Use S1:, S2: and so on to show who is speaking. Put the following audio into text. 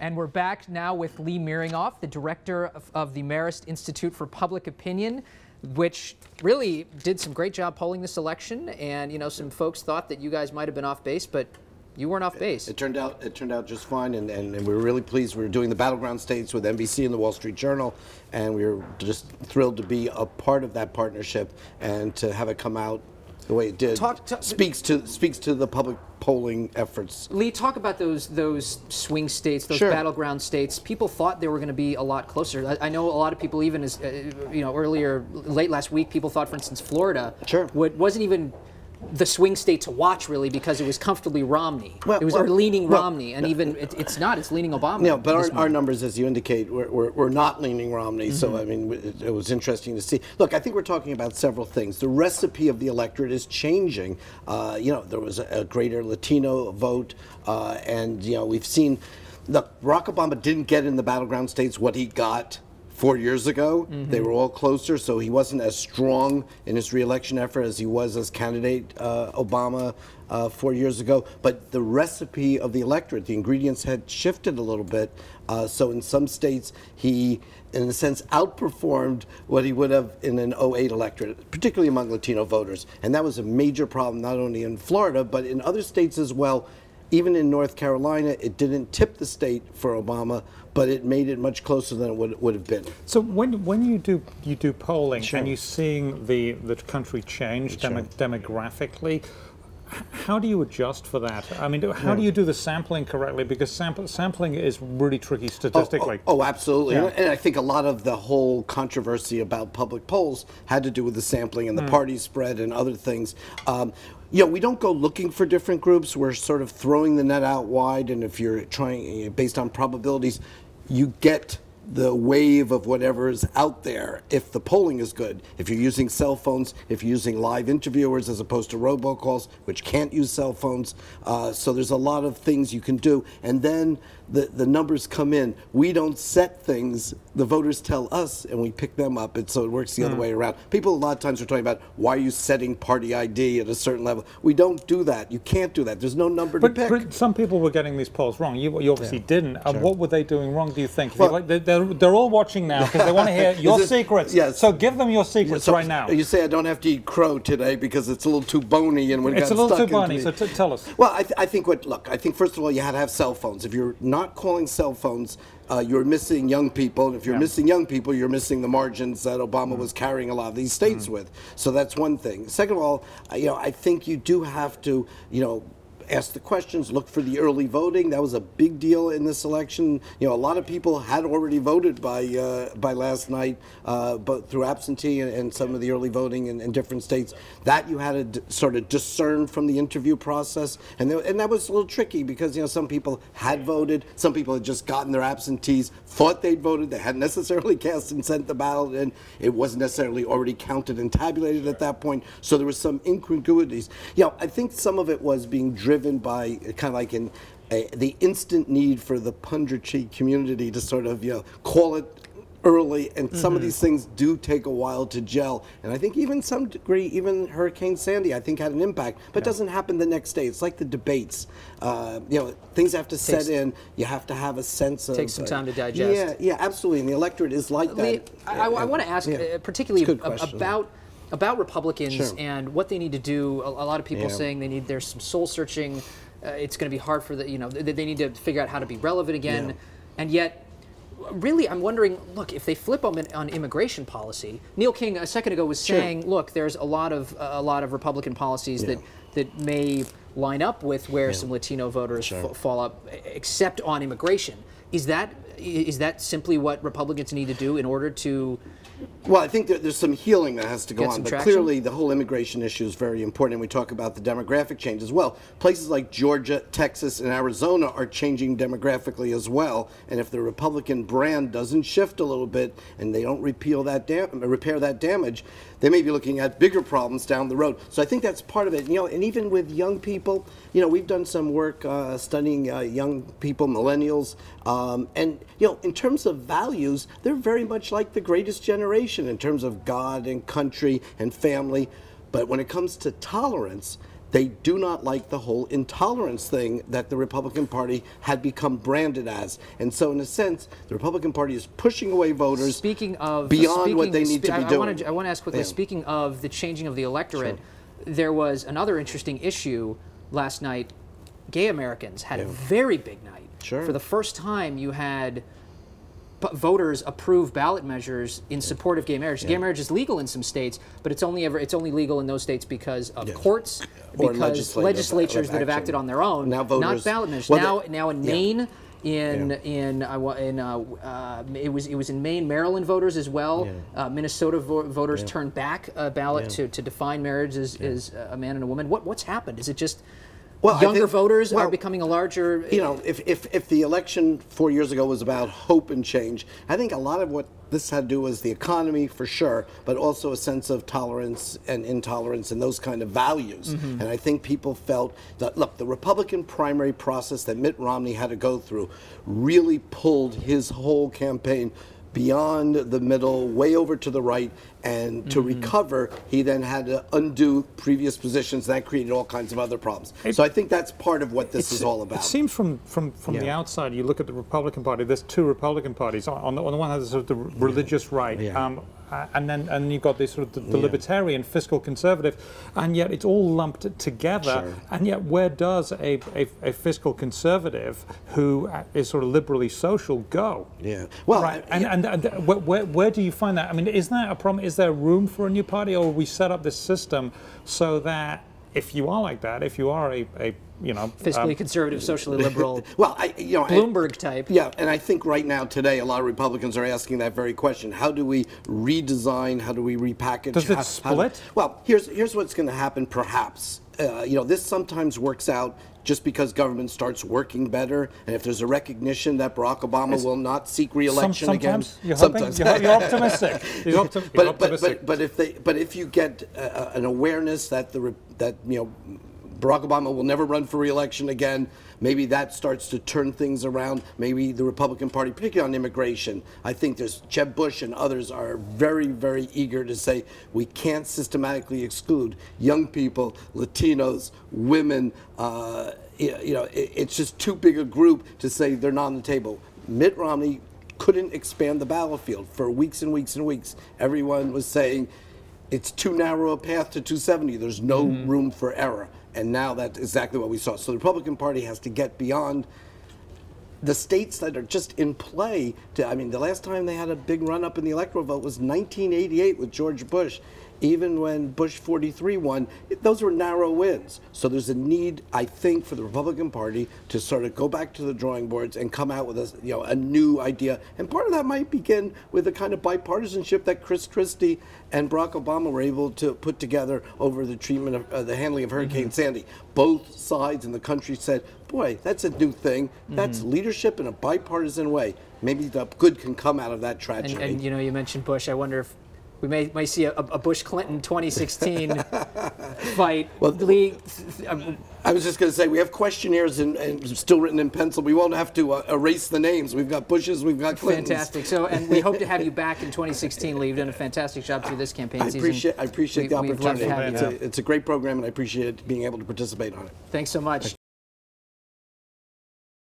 S1: And we're back now with Lee Miringoff, the director of the Marist Institute for Public Opinion, which really did some great job polling this election. And, you know, some folks thought that you guys might have been off base, but you weren't off base.
S2: It turned out just fine, and we were really pleased. We were doing the battleground states with NBC and the Wall Street Journal, and we were just thrilled to be a part of that partnership and to have it come out the way it did. Speaks to the public polling efforts.
S1: Lee, talk about those swing states, those battleground states. People thought they were going to be a lot closer. I know a lot of people, even as you know, late last week, people thought, for instance, Florida wasn't even the swing state to watch, really, because it was comfortably Romney. It was leaning Romney, and even it's not. It's leaning Obama.
S2: No, but our numbers, as you indicate, we're not leaning Romney. So I mean, it was interesting to see. Look, I think we're talking about several things. The recipe of the electorate is changing. You know, there was a greater Latino vote, and you know, we've seen. Look, Barack Obama didn't get in the battleground states what he got 4 years ago. They were all closer, so he wasn't as strong in his re-election effort as he was as candidate Obama 4 years ago. But the recipe of the electorate, the ingredients had shifted a little bit. So in some states, he, in a sense, outperformed what he would have in an '08 electorate, particularly among Latino voters. And that was a major problem, not only in Florida, but in other states as well. Even in North Carolina, it didn't tip the state for Obama, but it made it much closer than it would have been.
S3: So when you do polling and you're seeing the country change demographically, how do you adjust for that? I mean, how do you do the sampling correctly? Because sampling is really tricky statistically.
S2: Oh, absolutely. Yeah. And I think a lot of the whole controversy about public polls had to do with the sampling and the party spread and other things. You know, we don't go looking for different groups. We're sort of throwing the net out wide, and if you're trying, based on probabilities, you get the wave of whatever is out there if the polling is good. If you're using cell phones, if you're using live interviewers as opposed to robocalls, which can't use cell phones. So there's a lot of things you can do. And then the numbers come in. We don't set things. The voters tell us, and we pick them up. And so it works the other way around. People a lot of times are talking about, why are you setting party ID at a certain level? We don't do that. You can't do that. There's no number to pick.
S3: But some people were getting these polls wrong. You obviously didn't. What were they doing wrong, do you think? Well, they're all watching now because they want to hear your secrets.
S2: Yes.
S3: So give them your secrets right now.
S2: You say I don't have to eat crow today because it's a little too bony and
S3: it's a little too bony. So tell us.
S2: Well, I think I think first of all you had to have cell phones. If you're not calling cell phones, you're missing young people. And if you're missing young people, you're missing the margins that Obama was carrying a lot of these states with. So that's one thing. Second of all, you know, I think you do have to, you know, ask the questions, look for the early voting. That was a big deal in this election. You know, a lot of people had already voted by last night, but through absentee and some of the early voting in different states. That you had to sort of discern from the interview process, and that was a little tricky because, you know, some people had voted, some people had just gotten their absentees, thought they'd voted, they hadn't necessarily cast and sent the ballot, and it wasn't necessarily already counted and tabulated at that point. So there was some incongruities. You know, I think some of it was being driven by kind of like the instant need for the punditry community to sort of, you know, call it early, and some of these things do take a while to gel. And I think even some degree, even Hurricane Sandy, I think had an impact, but it doesn't happen the next day. It's like the debates. You know, things have to set in. You have to have a sense of.
S1: Takes some time to digest.
S2: Yeah, absolutely. And the electorate is like that.
S1: I want to ask particularly about Republicans and what they need to do. A lot of people saying there's some soul searching. It's going to be hard for they need to figure out how to be relevant again. And yet, really, I'm wondering, look, if they flip on immigration policy, Neil King a second ago was saying, look, there's a lot of Republican policies that may line up with where some Latino voters fall up, except on immigration. Is that simply what Republicans need to do in order to?
S2: Well, I think there's some healing that has to go on, but clearly the whole immigration issue is very important, and we talk about the demographic change as well. Places like Georgia, Texas, and Arizona are changing demographically as well, and if the Republican brand doesn't shift a little bit and they don't repair that damage, they may be looking at bigger problems down the road. So I think that's part of it. You know, and even with young people, you know, we've done some work studying young people, millennials, and you know, in terms of values, they're very much like the greatest generation in terms of God and country and family. But when it comes to tolerance, they do not like the whole intolerance thing that the Republican Party had become branded as. And so, in a sense, the Republican Party is pushing away voters beyond what they need to be doing.
S1: I want to ask quickly, speaking of the changing of the electorate, there was another interesting issue last night. Gay Americans had a very big night. For the first time, you had voters approve ballot measures in support of gay marriage. Gay marriage is legal in some states, but it's only legal in those states because of courts, because legislatures that have acted on their own, not ballot measures. Now in Maine, it was in Maine, Maryland voters as well. Minnesota voters turned back a ballot to define marriage as a man and a woman. What's happened? Is it just younger voters are becoming a larger...
S2: You know, if the election 4 years ago was about hope and change, I think a lot of what this had to do was the economy, for sure, but also a sense of tolerance and intolerance and those kind of values. And I think people felt that, look, the Republican primary process that Mitt Romney had to go through really pulled his whole campaign beyond the middle, way over to the right, and to recover, he then had to undo previous positions. That created all kinds of other problems. So I think that's part of what this is all about.
S3: It seems from the outside, you look at the Republican Party, there's two Republican parties. On the one hand, there's sort of the religious right, and then you've got this sort of the libertarian, fiscal conservative, and yet it's all lumped together. And yet, where does a fiscal conservative who is sort of liberally social go?
S2: Well,
S3: and where do you find that? I mean, is that a problem? Is there room for a new party, or we set up this system so that if you are like that, if you are a
S1: fiscally conservative, socially liberal, Bloomberg type.
S2: And I think right now, today, a lot of Republicans are asking that very question. How do we redesign? How do we repackage?
S3: Does it split?
S2: Well, here's what's going to happen, perhaps. This sometimes works out just because government starts working better, and if there's a recognition that Barack Obama will not seek re-election again.
S3: Sometimes you're optimistic.
S2: But if you get an awareness that Barack Obama will never run for re-election again, maybe that starts to turn things around. Maybe the Republican Party, particularly on immigration, I think there's Jeb Bush and others are very, very eager to say we can't systematically exclude young people, Latinos, women. It's just too big a group to say they're not on the table. Mitt Romney couldn't expand the battlefield for weeks and weeks and weeks. Everyone was saying it's too narrow a path to 270. There's no room for error. And now that's exactly what we saw. So the Republican Party has to get beyond the states that are just in play. I mean, the last time they had a big run-up in the electoral vote was 1988 with George Bush. Even when Bush 43 won, those were narrow wins. So there's a need, I think, for the Republican Party to sort of go back to the drawing boards and come out with a new idea. And part of that might begin with the kind of bipartisanship that Chris Christie and Barack Obama were able to put together over the treatment of the handling of Hurricane Sandy. Both sides in the country said, boy, that's a new thing. That's leadership in a bipartisan way. Maybe the good can come out of that tragedy.
S1: And you mentioned Bush. I wonder if we might see a Bush-Clinton 2016 fight.
S2: Well, I was just going to say, we have questionnaires and still written in pencil. We won't have to erase the names. We've got Bushes, we've got Clintons.
S1: Fantastic. So, and we hope to have you back in 2016, Lee. You've done a fantastic job through this campaign season.
S2: I appreciate the opportunity. It's a great program, and I appreciate being able to participate on it.
S1: Thanks so much.